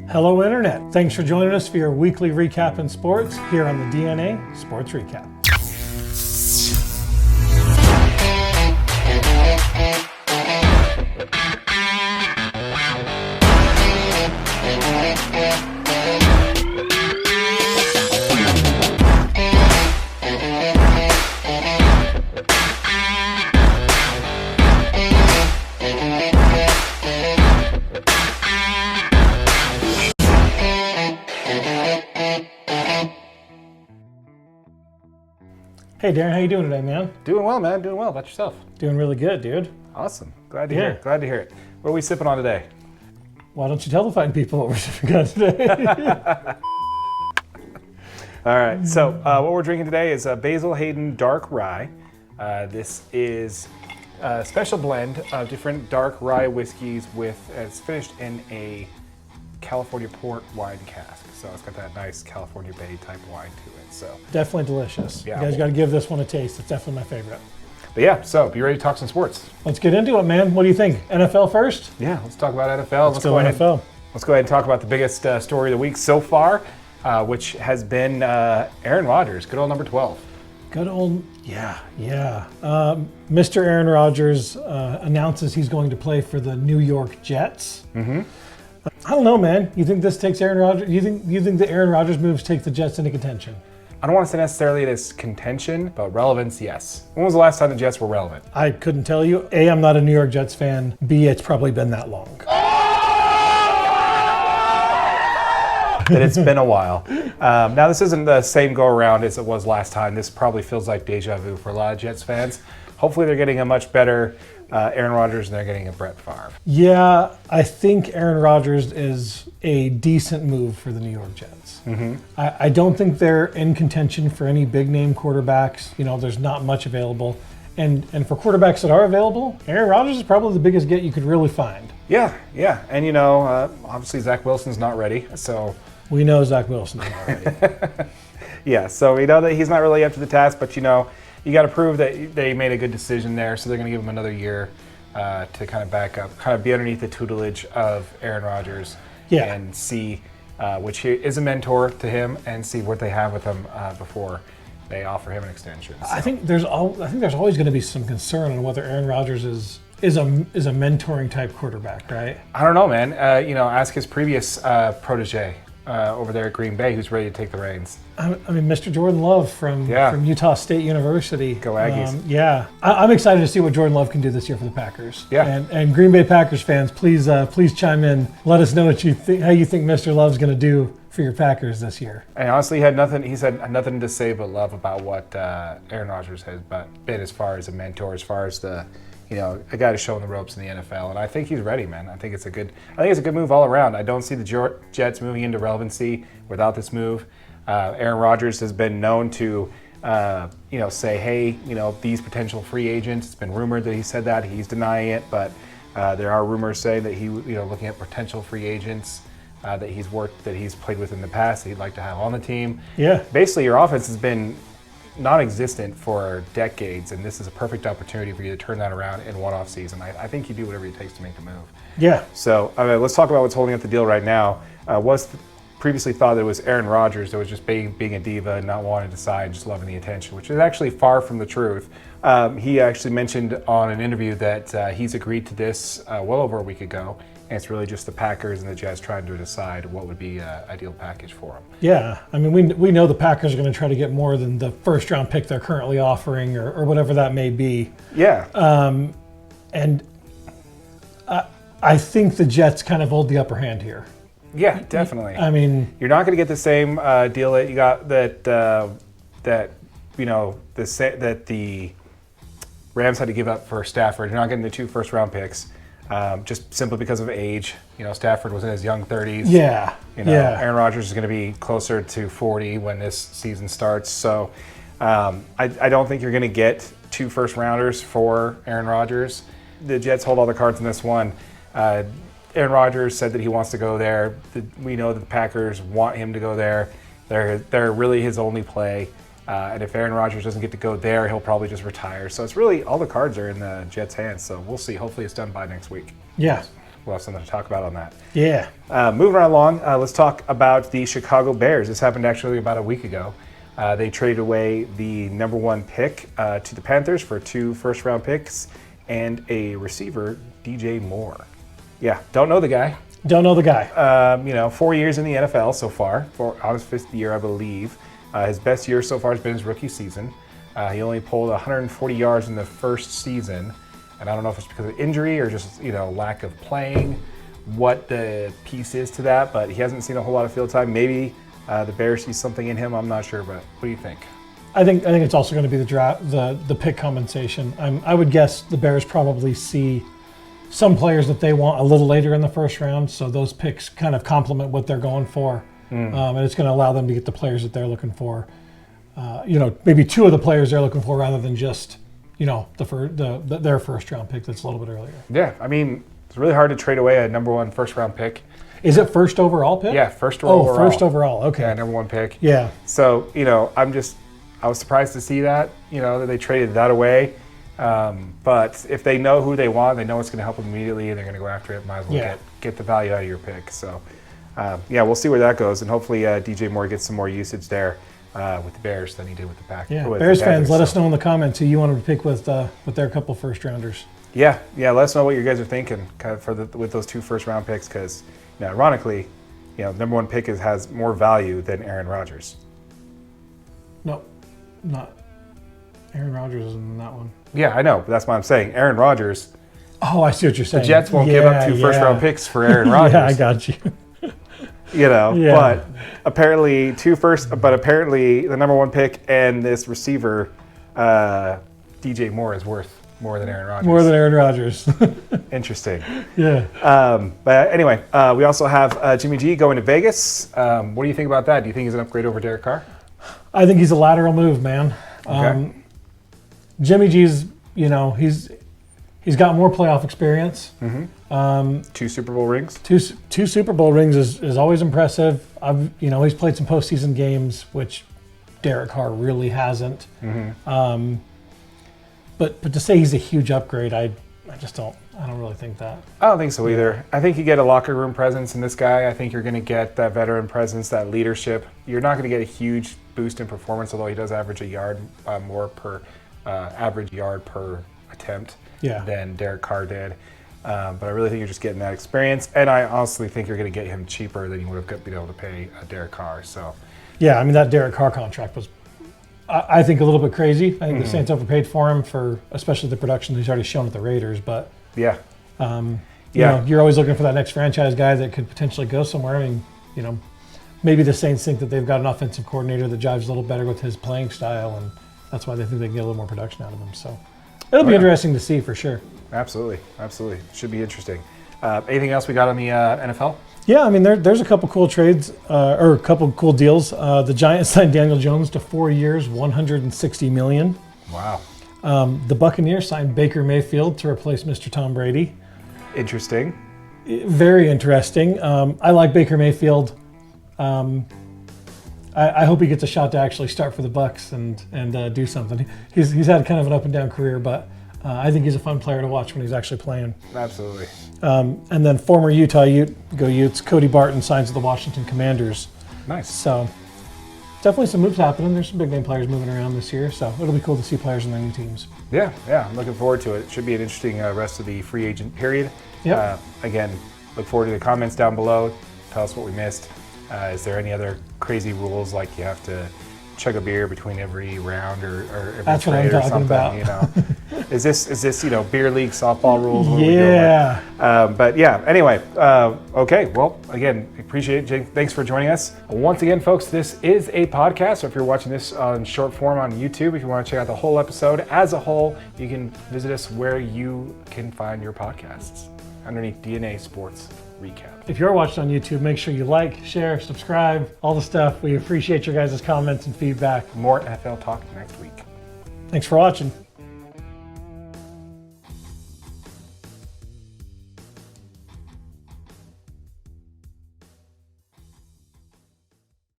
Hello Internet. Thanks for joining us for your weekly recap in sports here on the DNA Sports Recap. Hey Darren, how you doing today, man? Doing well, man. Doing well. About yourself? Doing really good, dude. Awesome. Glad to hear it. Glad to hear it. What are we sipping on today? Why don't you tell the fine people what we're sipping on today? All right. So what we're drinking today is a Basil Hayden Dark Rye. This is a special blend of different dark rye whiskeys it's finished in a California port wine cask. So it's got that nice California Bay type wine to it. So Definitely delicious. Yeah. You guys got to give this one a taste. It's definitely my favorite. But yeah, so be ready to talk some sports. Let's get into it, man. What do you think? NFL first? Yeah, let's talk about NFL. Let's go NFL. Let's go ahead and talk about the biggest story of the week so far, which has been Aaron Rodgers, good old number 12. Good old, yeah. Mr. Aaron Rodgers announces he's going to play for the New York Jets. Mm-hmm. I don't know, man. You think this takes Aaron Rodgers? You think the Aaron Rodgers moves take the Jets into contention? I don't want to say necessarily it is contention, but relevance, yes. When was the last time the Jets were relevant? I couldn't tell you. A, I'm not a New York Jets fan. B, it's probably been that long. That it's been a while. Now, this isn't the same go-around as it was last time. This probably feels like deja vu for a lot of Jets fans. Hopefully they're getting a much better Aaron Rodgers and they're getting a Brett Favre. Yeah, I think Aaron Rodgers is a decent move for the New York Jets. Mm-hmm. I don't think they're in contention for any big-name quarterbacks. You know, there's not much available. And for quarterbacks that are available, Aaron Rodgers is probably the biggest get you could really find. Yeah. And, you know, obviously Zach Wilson's not ready, so... We know Zach Wilson is not ready. Yeah, so we know that he's not really up to the task, but, you know, you got to prove that they made a good decision there, so they're going to give him another year to kind of back up, kind of be underneath the tutelage of Aaron Rodgers and see, which is a mentor to him, and see what they have with him before they offer him an extension. So. I think there's always going to be some concern on whether Aaron Rodgers is a mentoring type quarterback, right? I don't know, man. You know, ask his previous protege over there at Green Bay, who's ready to take the reins. I mean, Mr. Jordan Love from Utah State University. Go Aggies. I'm excited to see what Jordan Love can do this year for the Packers. Yeah. And Green Bay Packers fans, please chime in. Let us know what you think, how you think Mr. Love's going to do for your Packers this year. And honestly, he had nothing to say but love about what Aaron Rodgers has been as far as a mentor, as far as a guy to show him the ropes in the NFL, and I think he's ready, man. I think it's a good move all around. I don't see the Jets moving into relevancy without this move. Aaron Rodgers has been known to, say, hey, these potential free agents. It's been rumored that he said that. He's denying it, but there are rumors saying that he, looking at potential free agents that he's played with in the past that he'd like to have on the team. Yeah. Basically, your offense has been non-existent for decades, and this is a perfect opportunity for you to turn that around in one off season. I think you do whatever it takes to make the move. Yeah. So let's talk about what's holding up the deal right now. Was previously thought that it was Aaron Rodgers that was just being a diva and not wanting to sign, just loving the attention, which is actually far from the truth. He actually mentioned on an interview that he's agreed to this well over a week ago. And it's really just the Packers and the Jets trying to decide what would be an ideal package for him. Yeah, I mean, we know the Packers are going to try to get more than the first-round pick they're currently offering or whatever that may be. Yeah. And I think the Jets kind of hold the upper hand here. Yeah, definitely. I mean, you're not going to get the same deal that you got that the Rams had to give up for Stafford. You're not getting the 2 first-round picks. Just simply because of age. Stafford was in his young 30s. Yeah. Aaron Rodgers is going to be closer to 40 when this season starts. So I don't think you're going to get 2 first-rounders for Aaron Rodgers. The Jets hold all the cards in this one. Aaron Rodgers said that he wants to go there. We know that the Packers want him to go there. They're really his only play. And if Aaron Rodgers doesn't get to go there, he'll probably just retire. So it's really all the cards are in the Jets' hands. So we'll see. Hopefully it's done by next week. Yeah. we'll have something to talk about on that. Yeah. Moving right along, let's talk about the Chicago Bears. This happened actually about a week ago. They traded away the number 1 pick to the Panthers for 2 first-round picks and a receiver, DJ Moore. Yeah, don't know the guy. Don't know the guy. 4 years in the NFL so far, on his 5th year, I believe. His best year so far has been his rookie season. He only pulled 140 yards in the first season, and I don't know if it's because of injury or just lack of playing, what the piece is to that, but he hasn't seen a whole lot of field time. Maybe the Bears see something in him. I'm not sure, but what do you think? I think it's also going to be the pick compensation. I would guess the Bears probably see some players that they want a little later in the first round, so those picks kind of complement what they're going for, and it's going to allow them to get the players that they're looking for. Maybe 2 of the players they're looking for rather than just their first round pick that's a little bit earlier. Yeah, I mean, it's really hard to trade away a number 1 first round pick. Is it first overall pick? Yeah, first overall. Oh, first overall. Okay. Yeah, number 1 pick. Yeah. So I was surprised to see that that they traded that away. But if they know who they want, they know it's going to help them immediately, and they're going to go after it. Might as well get the value out of your pick. So, we'll see where that goes, and hopefully DJ Moore gets some more usage there with the Bears than he did with the Packers. Yeah, Bears fans, let us know in the comments who you wanted to pick with their couple first rounders. Yeah, let us know what you guys are thinking kind of with those 2 first round picks, because ironically, number 1 pick has more value than Aaron Rodgers. No, not Aaron Rodgers is in that one. Yeah, I know, but that's what I'm saying. Aaron Rodgers. Oh, I see what you're saying. The Jets won't give up 2 first round picks for Aaron Rodgers. Yeah, I got you. But apparently apparently the number 1 pick and this receiver, DJ Moore, is worth more than Aaron Rodgers. More than Aaron Rodgers. Interesting. Yeah. But anyway, we also have Jimmy G going to Vegas. What do you think about that? Do you think he's an upgrade over Derek Carr? I think he's a lateral move, man. Okay. Jimmy G's, he's got more playoff experience. 2 Super Bowl rings. Two Super Bowl rings is always impressive. He's played some postseason games, which Derek Carr really hasn't. But to say he's a huge upgrade, I don't really think that. I don't think so either. I think you get a locker room presence in this guy. I think you're going to get that veteran presence, that leadership. You're not going to get a huge boost in performance, although he does average a yard more per average yard per attempt than Derek Carr did. But I really think you're just getting that experience, and I honestly think you're going to get him cheaper than you would have been able to pay Derek Carr. So, yeah, I mean that Derek Carr contract was, I think, a little bit crazy. I think the Saints overpaid for him for especially the production he's already shown at the Raiders. But you're always looking for that next franchise guy that could potentially go somewhere. I mean, maybe the Saints think that they've got an offensive coordinator that jives a little better with his playing style, and that's why they think they can get a little more production out of him. So it'll be interesting to see for sure. Absolutely. Should be interesting. Anything else we got on the NFL? Yeah, I mean, there's a couple cool trades or a couple cool deals. The Giants signed Daniel Jones to 4 years, $160 million. Wow. The Buccaneers signed Baker Mayfield to replace Mr. Tom Brady. Interesting. Very interesting. I like Baker Mayfield. I hope he gets a shot to actually start for the Bucs and do something. He's had kind of an up and down career, but I think he's a fun player to watch when he's actually playing. Absolutely. And then former Utah Utes, Cody Barton signs with the Washington Commanders. Nice. So definitely some moves happening. There's some big name players moving around this year, so it'll be cool to see players in their new teams. Yeah, I'm looking forward to it. It should be an interesting rest of the free agent period. Yep. Again, look forward to the comments down below. Tell us what we missed. Is there any other crazy rules, like you have to chug a beer between every round or every That's trade what I'm or talking something? about. Is this beer league softball rules? What Yeah. But yeah. Anyway. Okay. Well, again, appreciate it, Jake. Thanks for joining us once again, folks. This is a podcast, so if you're watching this on short form on YouTube, if you want to check out the whole episode as a whole, you can visit us where you can find your podcasts underneath DNA Sports Recap. If you're watching on YouTube, make sure you like, share, subscribe, all the stuff. We appreciate your guys' comments and feedback. More NFL talk next week. Thanks for watching.